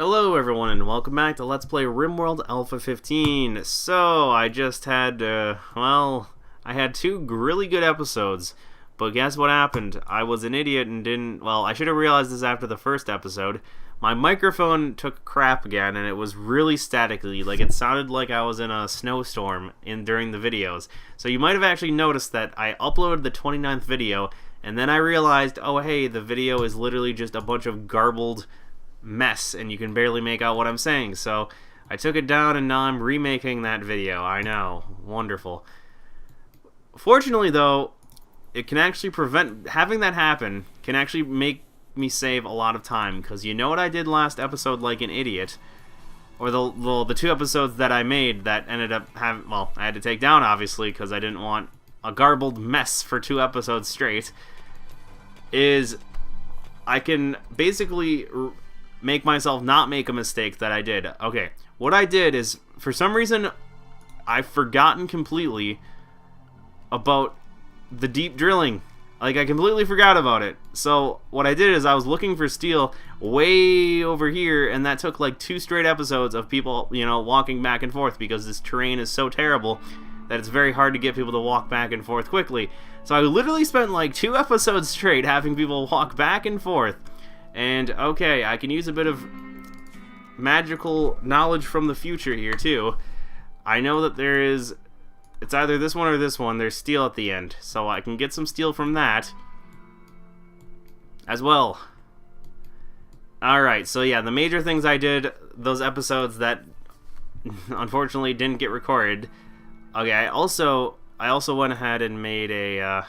Hello everyone and welcome back to Let's Play Rimworld Alpha 15. So, I just had, I had two really good episodes, but guess what happened? I was an idiot and didn't, I should have realized this after the first episode. My microphone took crap again and it was really staticky, like it sounded like I was in a snowstorm during the videos. So you might have actually noticed that I uploaded the 29th video and then I realized, oh hey, the video is literally just a bunch of garbled mess and you can barely make out what I'm saying. So I took it down and now I'm remaking that video. I know, wonderful. Fortunately though, it can actually prevent having that happen, can actually make me save a lot of time, because you know what I did last episode like an idiot, or the two episodes that I made that ended up having, I had to take down obviously because I didn't want a garbled mess for 2 episodes straight, is I can basically make myself not make a mistake that I did. Okay, what I did is, for some reason, I've forgotten completely about the deep drilling. Like, I completely forgot about it. So, what I did is I was looking for steel way over here, and that took like 2 straight episodes of people, walking back and forth, because this terrain is so terrible that it's very hard to get people to walk back and forth quickly. So I literally spent like 2 episodes straight having people walk back and forth. And, okay, I can use a bit of magical knowledge from the future here, too. I know that there is, it's either this one or this one, there's steel at the end. So I can get some steel from that as well. Alright, so yeah, the major things I did, those episodes that unfortunately didn't get recorded. Okay, I also went ahead and made a,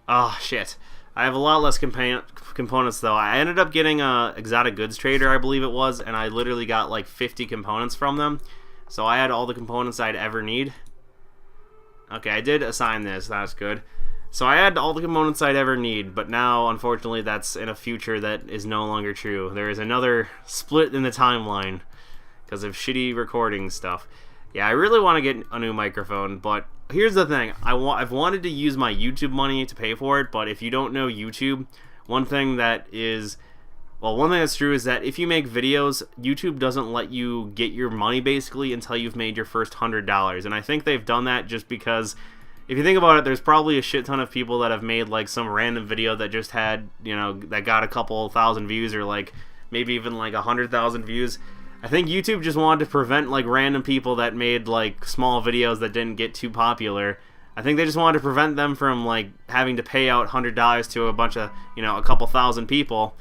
oh, shit. I have a lot less components, though. I ended up getting a exotic goods trader, I believe it was, and I literally got like 50 components from them. So I had all the components I'd ever need. Okay, I did assign this. That's good. So I had all the components I'd ever need, but now, unfortunately, that's in a future that is no longer true. There is another split in the timeline because of shitty recording stuff. Yeah, I really want to get a new microphone, but here's the thing. I've wanted to use my YouTube money to pay for it, but if you don't know YouTube, one thing that's true is that if you make videos, YouTube doesn't let you get your money basically until you've made your first $100. And I think they've done that just because, if you think about it, there's probably a shit ton of people that have made like some random video that just had, that got a couple thousand views, or like maybe even like 100,000 views. I think YouTube just wanted to prevent like random people that made like small videos that didn't get too popular. I think they just wanted to prevent them from like having to pay out $100 to a bunch of, a couple thousand people,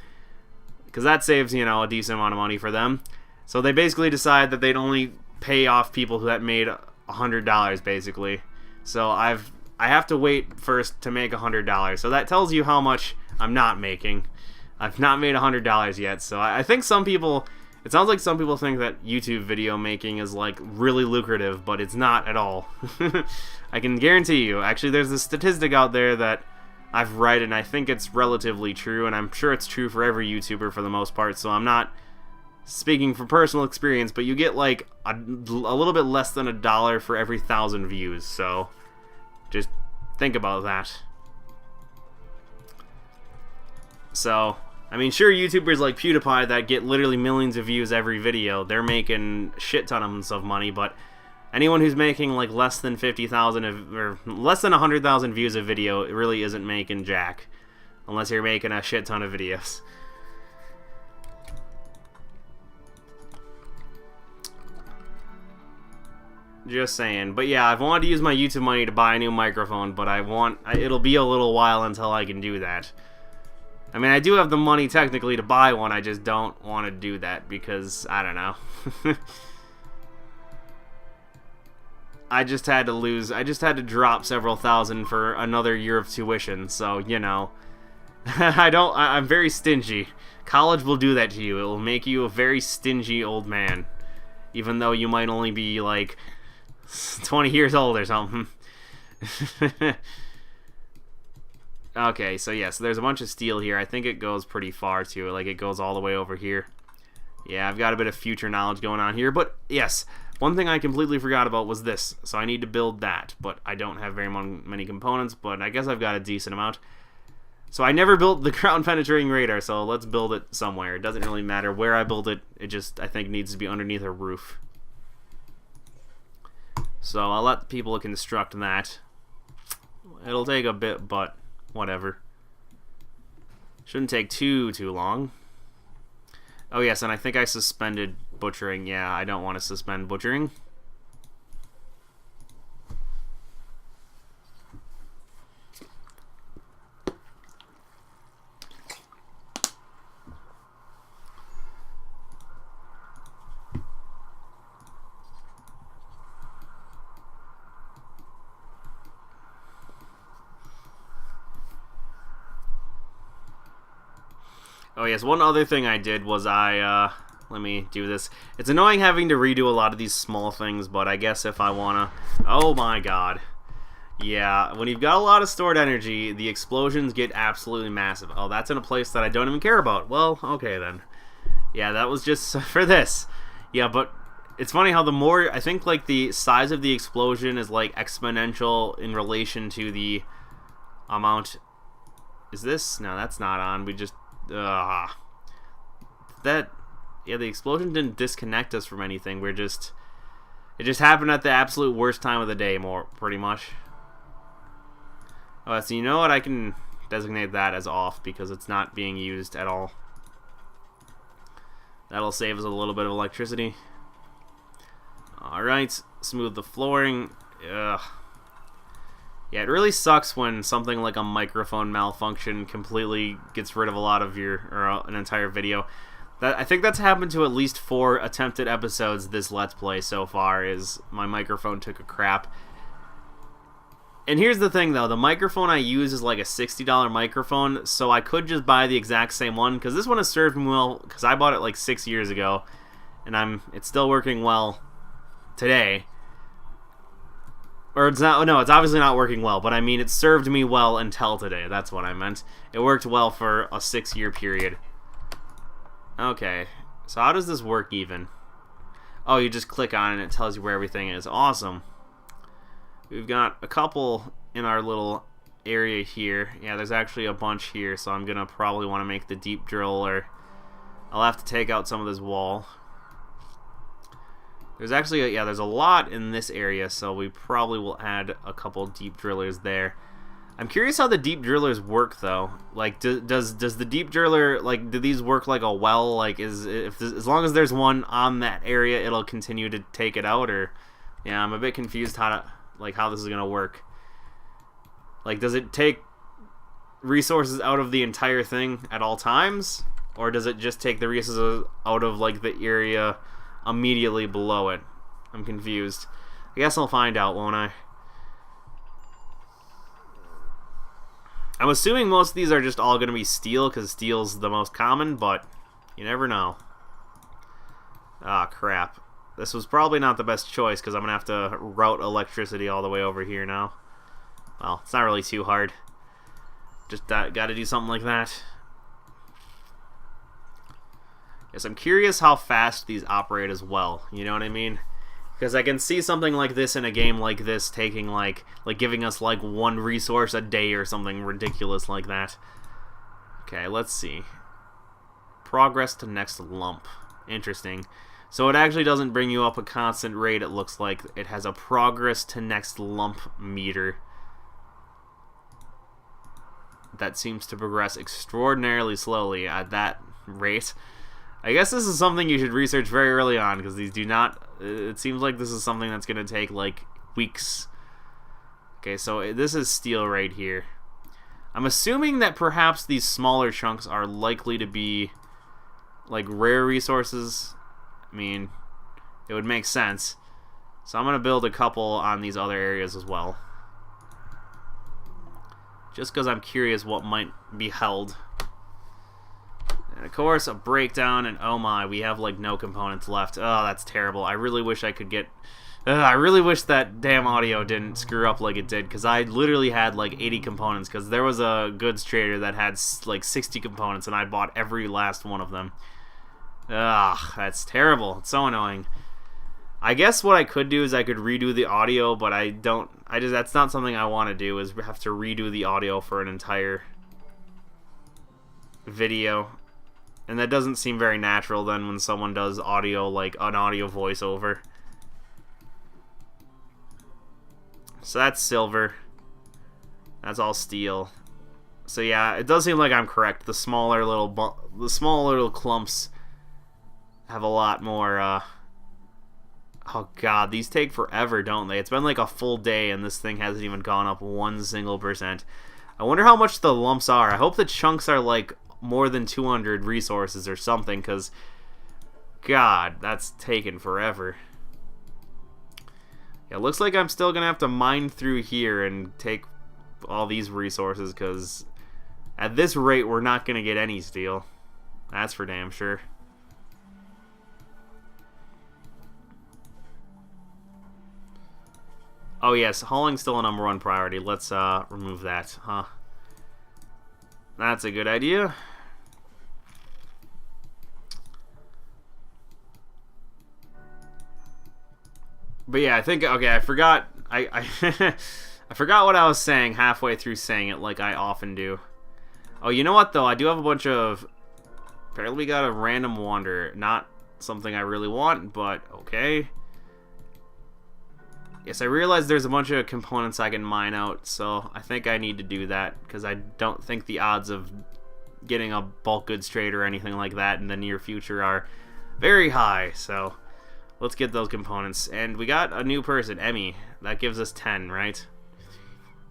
because that saves, a decent amount of money for them. So they basically decide that they'd only pay off people who had made $100 basically. So I have to wait first to make $100. So that tells you how much I'm not making. I've not made $100 yet. So I think some people, it sounds like some people think that YouTube video making is like really lucrative, but it's not at all. I can guarantee you. Actually, there's a statistic out there that I've read, and I think it's relatively true, and I'm sure it's true for every YouTuber for the most part, so I'm not speaking from personal experience, but you get like a little bit less than $1 for every 1,000 views, so just think about that. So, I mean, sure, YouTubers like PewDiePie that get literally millions of views every video, they're making shit tons of money, but anyone who's making like less than 50,000 or less than 100,000 views a video, it really isn't making jack, unless you're making a shit ton of videos. Just saying. But yeah, I've wanted to use my YouTube money to buy a new microphone, but it'll be a little while until I can do that. I mean, I do have the money technically to buy one, I just don't want to do that because, I don't know. I just had to drop several thousand for another year of tuition, so, I'm very stingy. College will do that to you. It will make you a very stingy old man, even though you might only be, like, 20 years old or something. Okay, so yes, there's a bunch of steel here. I think it goes pretty far, too. Like, it goes all the way over here. Yeah, I've got a bit of future knowledge going on here, but yes, one thing I completely forgot about was this, so I need to build that, but I don't have very many components, but I guess I've got a decent amount. So I never built the ground penetrating radar, so let's build it somewhere. It doesn't really matter where I build it. It just, I think, needs to be underneath a roof. So I'll let people construct that. It'll take a bit, but whatever. Shouldn't take too long. Oh yes, and I think I suspended butchering. Yeah, I don't want to suspend butchering. Oh yes, one other thing I did was let me do this. It's annoying having to redo a lot of these small things, but I guess if I wanna... Oh my god. Yeah, when you've got a lot of stored energy, the explosions get absolutely massive. Oh, that's in a place that I don't even care about. Well, okay then. Yeah, that was just for this. Yeah, but it's funny how the more... I think, like, the size of the explosion is, like, exponential in relation to the amount... Is this? No, that's not on. We just... Yeah, the explosion didn't disconnect us from anything. It just happened at the absolute worst time of the day, pretty much. Oh, so you know what? I can designate that as off because it's not being used at all. That'll save us a little bit of electricity. Alright, smooth the flooring. Ugh. Yeah, it really sucks when something like a microphone malfunction completely gets rid of a lot of an entire video. I think that's happened to at least 4 attempted episodes this Let's Play so far, is my microphone took a crap. And here's the thing though, the microphone I use is like a $60 microphone, so I could just buy the exact same one, because this one has served me well, because I bought it like 6 years ago, and it's still working well today. Or it's not, no, it's obviously not working well, but I mean, it served me well until today. That's what I meant. It worked well for a 6-year period. Okay, so how does this work even? Oh, you just click on it and it tells you where everything is. Awesome. We've got a couple in our little area here. Yeah, there's actually a bunch here, so I'm gonna probably want to make the deep drill, or I'll have to take out some of this wall. There's actually, there's a lot in this area, so we probably will add a couple deep drillers there. I'm curious how the deep drillers work, though. Like, does the deep driller, like, do these work like a well? Like, as long as there's one on that area, it'll continue to take it out, or... Yeah, I'm a bit confused how this is gonna work. Like, does it take resources out of the entire thing at all times? Or does it just take the resources out of, like, the area immediately below it? I'm confused. I guess I'll find out, won't I? I'm assuming most of these are just all going to be steel, because steel's the most common, but you never know. Ah, crap. This was probably not the best choice, because I'm going to have to route electricity all the way over here now. Well, it's not really too hard. Just got to do something like that. Yes, I'm curious how fast these operate as well. You know what I mean? Because I can see something like this in a game like this taking like giving us like 1 resource a day or something ridiculous like that. Okay, let's see. Progress to next lump. Interesting. So it actually doesn't bring you up a constant rate, it looks like. It has a progress to next lump meter. That seems to progress extraordinarily slowly at that rate. I guess this is something you should research very early on, because these do not... It seems like this is something that's going to take, like, weeks. Okay, so this is steel right here. I'm assuming that perhaps these smaller chunks are likely to be, like, rare resources. I mean, it would make sense. So I'm going to build a couple on these other areas as well. Just because I'm curious what might be held. And of course, a breakdown, and oh my, we have like no components left. Oh, that's terrible. I really wish I could get... I really wish that damn audio didn't screw up like it did, because I literally had like 80 components, because there was a goods trader that had like 60 components, and I bought every last one of them. Ugh, that's terrible. It's so annoying. I guess what I could do is I could redo the audio, but that's not something I want to do, is have to redo the audio for an entire video. And that doesn't seem very natural then when someone does audio, like an audio voiceover. So that's silver. That's all steel. So yeah, it does seem like I'm correct. The smaller little clumps have a lot more, oh god, these take forever, don't they? It's been like a full day and this thing hasn't even gone up 1%. I wonder how much the lumps are. I hope the chunks are like more than 200 resources or something, because god, that's taken forever. Yeah, it looks like I'm still gonna have to mine through here and take all these resources, because at this rate we're not gonna get any steel. That's for damn sure. Oh yes, hauling's still a #1 priority. Let's remove that, huh? That's a good idea. But yeah, I think, okay, I forgot, I forgot what I was saying halfway through saying it, like I often do. Oh, you know what though? I do have a bunch of, apparently we got a random wander. Not something I really want, but okay. Yes, I realize there's a bunch of components I can mine out, so I think I need to do that, because I don't think the odds of getting a bulk goods trade or anything like that in the near future are very high, so let's get those components. And we got a new person, Emmy. That gives us 10, right?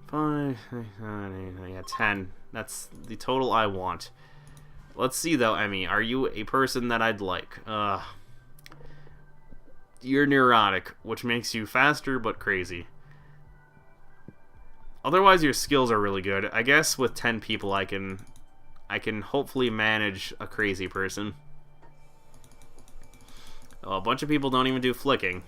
5, 6, 7, 8, yeah, 10. That's the total I want. Let's see though, Emmy. Are you a person that I'd like? You're neurotic, which makes you faster but crazy. Otherwise, your skills are really good. I guess with 10 people, I can hopefully manage a crazy person. Oh, a bunch of people don't even do flicking.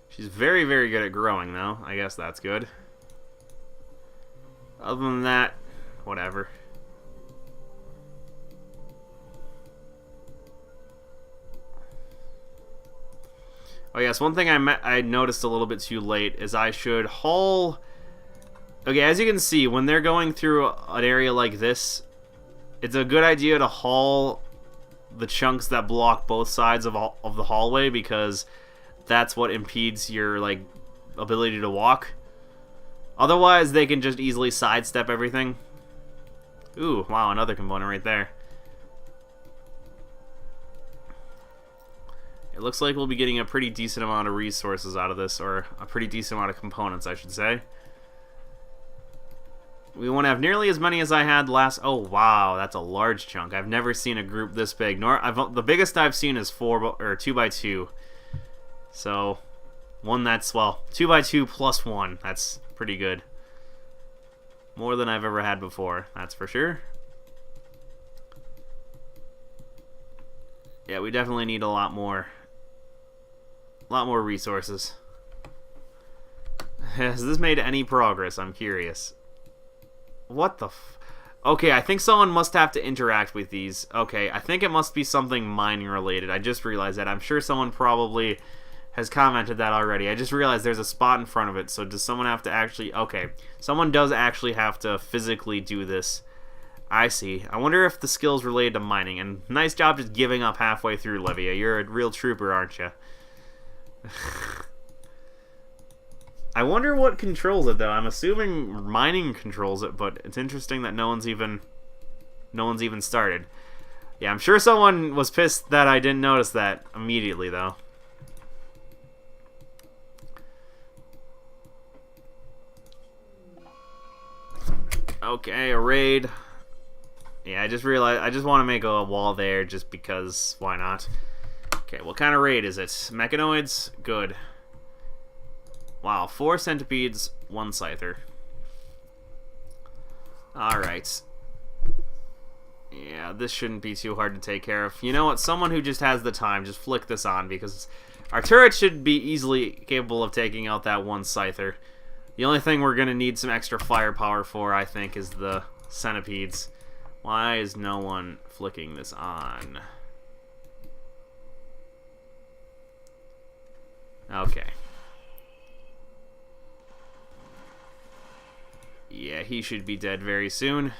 She's very, very good at growing, though. I guess that's good. Other than that, whatever. Oh yes, one thing I noticed a little bit too late is I should haul. Okay, as you can see, when they're going through an area like this, it's a good idea to haul the chunks that block both sides of the hallway, because that's what impedes your like ability to walk. Otherwise, they can just easily sidestep everything. Ooh, wow, another component right there. It looks like we'll be getting a pretty decent amount of resources out of this, or a pretty decent amount of components, I should say. We won't have nearly as many as I had last. Oh wow, that's a large chunk. I've never seen a group this big. The biggest I've seen is 2x2. So one that's, well, 2x2 plus 1. That's pretty good. More than I've ever had before, that's for sure. Yeah, we definitely need a lot more resources. Has this made any progress? I'm curious. What the f... Okay, I think someone must have to interact with these. Okay, I think it must be something mining related. I just realized that. I'm sure someone probably has commented that already. I just realized there's a spot in front of it, so does someone have to actually... Okay, someone does actually have to physically do this. I see. I wonder if the skill's related to mining, and nice job just giving up halfway through, Livia. You're a real trooper, aren't you? I wonder what controls it, though. I'm assuming mining controls it, but it's interesting that no one's even started. Yeah, I'm sure someone was pissed that I didn't notice that immediately, though. Okay, a raid. Yeah, I just realized I just want to make a wall there just because, why not? Okay, what kind of raid is it? Mechanoids? Good. Wow, 4 centipedes, 1 scyther. Alright. Yeah, this shouldn't be too hard to take care of. You know what? Someone who just has the time, just flick this on, because our turret should be easily capable of taking out that 1 scyther. The only thing we're going to need some extra firepower for, I think, is the centipedes. Why is no one flicking this on? Okay. Yeah, he should be dead very soon.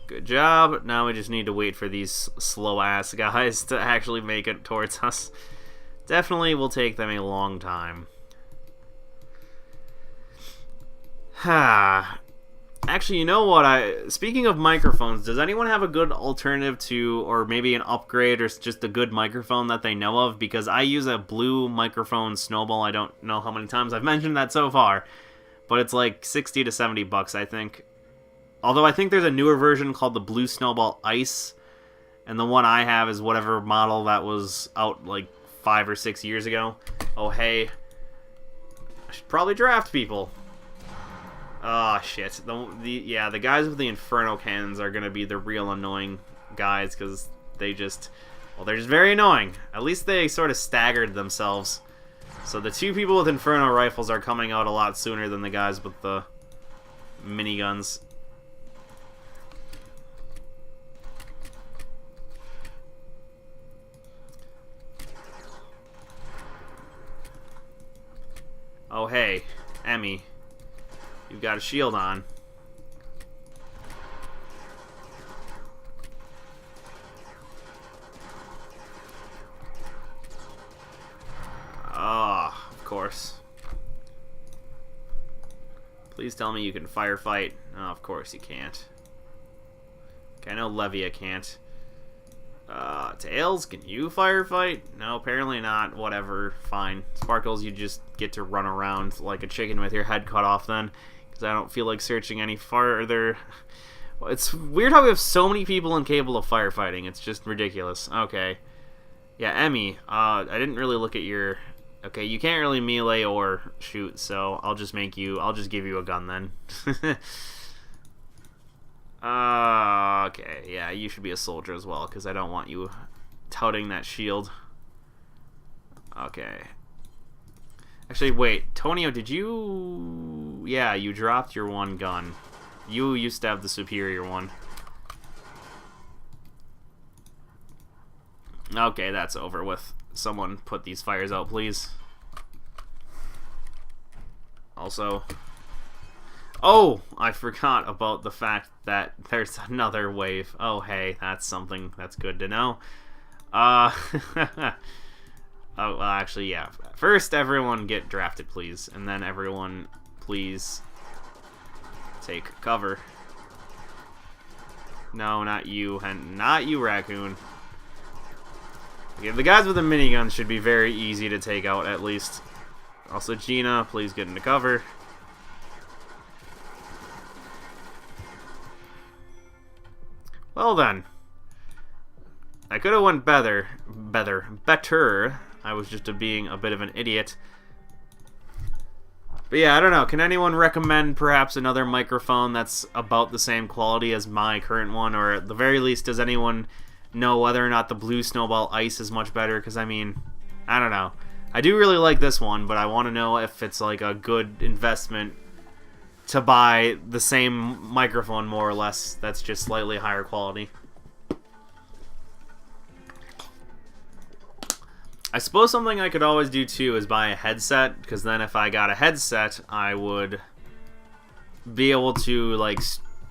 Good job. Now we just need to wait for these slow-ass guys to actually make it towards us. Definitely will take them a long time. Actually, you know what? Speaking of microphones, does anyone have a good alternative to, or maybe an upgrade, or just a good microphone that they know of? Because I use a blue microphone Snowball. I don't know how many times I've mentioned that so far, but it's like 60 to 70 bucks, I think. Although I think there's a newer version called the Blue Snowball Ice, and the one I have is whatever model that was out like 5 or 6 years ago. Oh, hey. I should probably draft people. Oh, shit. The guys with the Inferno cannons are going to be the real annoying guys, because they're just very annoying. At least they sort of staggered themselves. So the two people with Inferno rifles are coming out a lot sooner than the guys with the miniguns. Oh, hey, Emmy. You've got a shield on. Ah, of course. Please tell me you can firefight. Oh, of course you can't. Okay, I know Levia can't. Tails, can you firefight? No, apparently not. Whatever, fine. Sparkles, you just get to run around like a chicken with your head cut off then. Because I don't feel like searching any farther. It's weird how we have so many people incapable of firefighting. It's just ridiculous. Okay. Yeah, Emmy, I didn't really look at your... Okay, you can't really melee or shoot, so I'll just give you a gun then. Okay, yeah, you should be a soldier as well, because I don't want you touting that shield. Okay. Actually, wait, Tonio, did you... Yeah, you dropped your one gun. You used to have the superior one. Okay, that's over with. Someone put these fires out, please. Also... Oh, I forgot about the fact that there's another wave. Oh, hey, that's something that's good to know. Oh, well, actually, yeah. First, everyone get drafted, please. And then everyone, please, take cover. No, not you, and not you, Raccoon. Okay, the guys with the miniguns should be very easy to take out, at least. Also, Gina, please get into cover. Well then, I could have went better. I was just being a bit of an idiot. But yeah, I don't know. Can anyone recommend perhaps another microphone that's about the same quality as my current one? Or at the very least, does anyone know whether or not the Blue Snowball Ice is much better? Because, I mean, I don't know. I do really like this one, but I want to know if it's like a good investment to buy the same microphone, more or less, that's just slightly higher quality. I suppose something I could always do too is buy a headset, because then if I got a headset, I would be able to, like,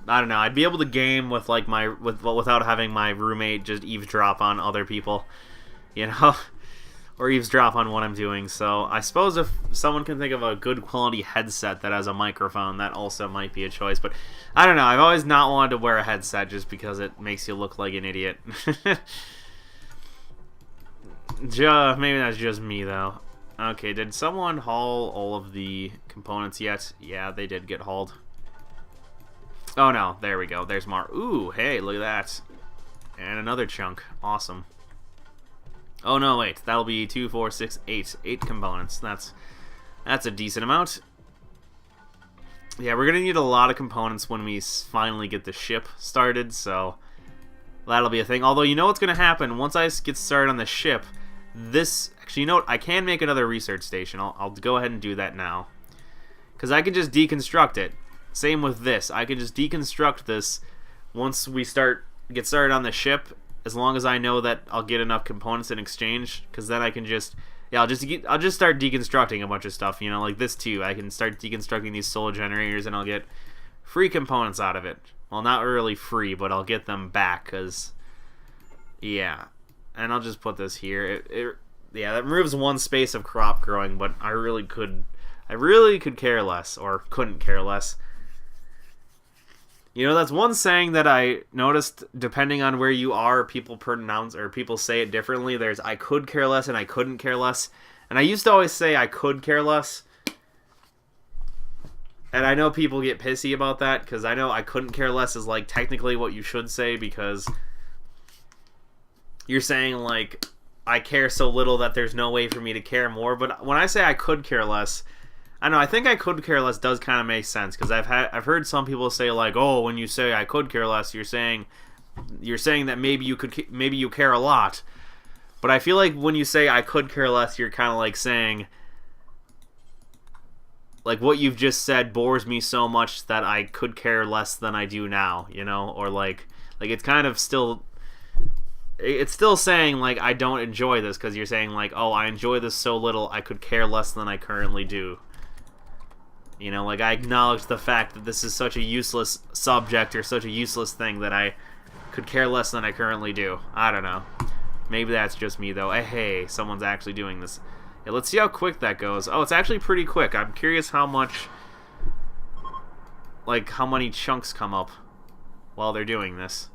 I don't know, I'd be able to game with like without having my roommate just eavesdrop on other people, you know? Or eavesdrop on what I'm doing. So I suppose if someone can think of a good quality headset that has a microphone, that also might be a choice. But I don't know. I've always not wanted to wear a headset just because it makes you look like an idiot. Maybe that's just me, though. Okay, did someone haul all of the components yet? Yeah, they did get hauled. Oh, no. There we go. There's more. Ooh, hey, look at that. And another chunk. Awesome. Oh no, wait. That'll be 2, 4, 6, 8. 8 components. That's a decent amount. Yeah, we're gonna need a lot of components when we finally get the ship started, so that'll be a thing. Although, you know what's gonna happen once I get started on the ship. Actually, you know what? I can make another research station. I'll go ahead and do that now, because I can just deconstruct it. Same with this. I can just deconstruct this once we get started on the ship. As long as I know that I'll get enough components in exchange, because then I can just Yeah, I'll just start deconstructing a bunch of stuff, you know, like this too. I can start deconstructing these soul generators, and I'll get free components out of it. Well, not really free, but I'll get them back, because, yeah. And I'll just put this here. Yeah, that removes one space of crop growing, but I really could care less, or couldn't care less. You know, that's one saying that I noticed, depending on where you are, people pronounce, or people say it differently. There's I could care less and I couldn't care less. And I used to always say I could care less. And I know people get pissy about that, because I know I couldn't care less is, like, technically what you should say, because you're saying, like, I care so little that there's no way for me to care more. But when I say I could care less, I know, I think I could care less does kind of make sense, because I've heard some people say, like, oh, when you say I could care less, you're saying that maybe you care a lot. But I feel like when you say I could care less, you're kind of like saying, like, what you've just said bores me so much that I could care less than I do now, you know? Or like it's kind of still, it's still saying, like, I don't enjoy this, because you're saying, like, oh, I enjoy this so little, I could care less than I currently do. You know, like, I acknowledge the fact that this is such a useless subject, or such a useless thing, that I could care less than I currently do. I don't know. Maybe that's just me, though. Hey, someone's actually doing this. Yeah, let's see how quick that goes. Oh, it's actually pretty quick. I'm curious how much, like, how many chunks come up while they're doing this.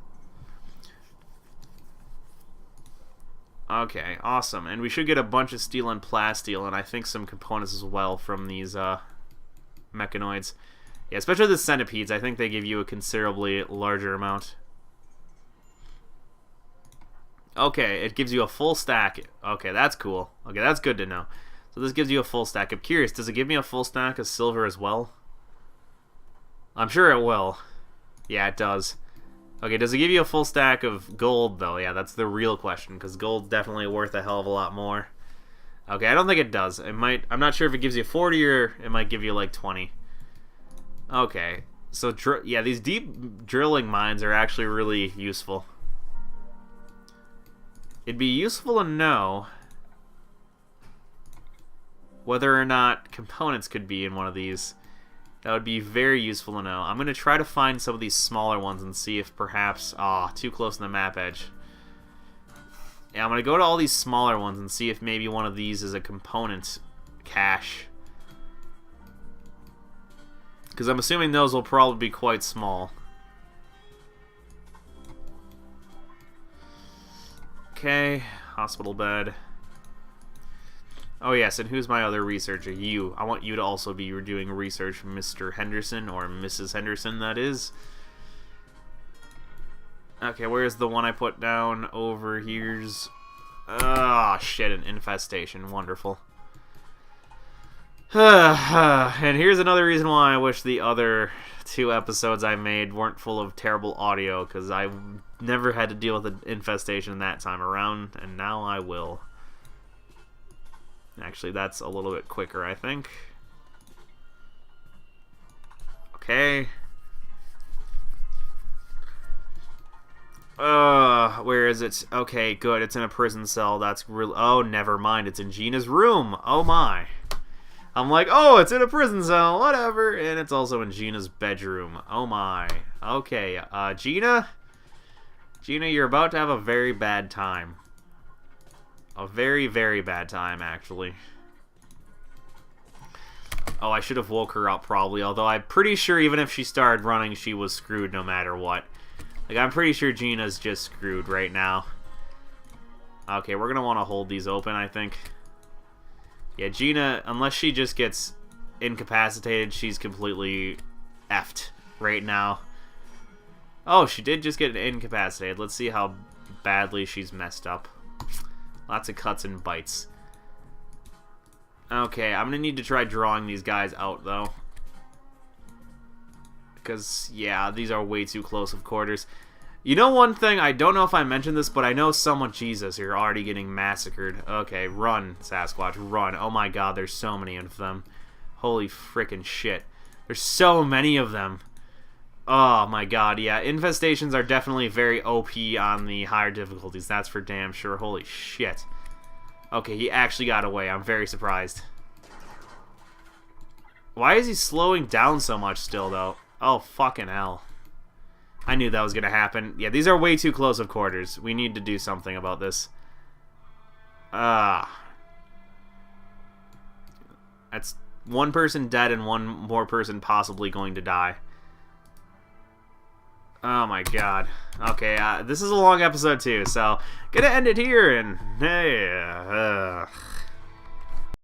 Okay, awesome. And we should get a bunch of steel and plasteel, and I think some components as well from these, Mechanoids. Yeah, especially the centipedes. I think they give you a considerably larger amount. Okay, it gives you a full stack. Okay, that's cool. Okay, that's good to know. So this gives you a full stack. I'm curious, does it give me a full stack of silver as well? I'm sure it will. Yeah, it does. Okay, does it give you a full stack of gold, though? Yeah, that's the real question, because gold's definitely worth a hell of a lot more. Okay, I don't think it does. It might. I'm not sure if it gives you 40 or it might give you like 20. Okay, so yeah, these deep drilling mines are actually really useful. It'd be useful to know whether or not components could be in one of these. That would be very useful to know. I'm going to try to find some of these smaller ones and see if perhaps... Ah, too close to the map edge. Yeah, I'm going to go to all these smaller ones and see if maybe one of these is a component cache. Because I'm assuming those will probably be quite small. Okay, hospital bed. Oh yes, and who's my other researcher? You. I want you to also be doing research, Mr. Henderson, or Mrs. Henderson, that is. Okay, where's the one I put down? Over here's... Ah, shit, an infestation. Wonderful. And here's another reason why I wish the other 2 episodes I made weren't full of terrible audio, because I never had to deal with an infestation that time around, and now I will. Actually, that's a little bit quicker, I think. Okay. Where is it? Okay, good. It's in a prison cell. That's real. Oh, never mind. It's in Gina's room. Oh my. I'm like, oh, it's in a prison cell. Whatever. And it's also in Gina's bedroom. Oh my. Okay. Gina? Gina, you're about to have a very bad time. A very, very bad time, actually. Oh, I should have woke her up, probably. Although I'm pretty sure even if she started running, she was screwed no matter what. Like, I'm pretty sure Gina's just screwed right now. Okay, we're going to want to hold these open, I think. Yeah, Gina, unless she just gets incapacitated, she's completely effed right now. Oh, she did just get incapacitated. Let's see how badly she's messed up. Lots of cuts and bites. Okay, I'm going to need to try drawing these guys out, though. Because, yeah, these are way too close of quarters. You know one thing, I don't know if I mentioned this, but I know someone... Jesus, you're already getting massacred. Okay, run, Sasquatch, run. Oh my god, there's so many of them. Holy frickin' shit. There's so many of them. Oh my god, yeah. Infestations are definitely very OP on the higher difficulties. That's for damn sure. Holy shit. Okay, he actually got away. I'm very surprised. Why is he slowing down so much still, though? Oh, fucking hell. I knew that was going to happen. Yeah, these are way too close of quarters. We need to do something about this. That's one person dead and one more person possibly going to die. Oh my god. Okay, this is a long episode too, so gonna end it here, and hey,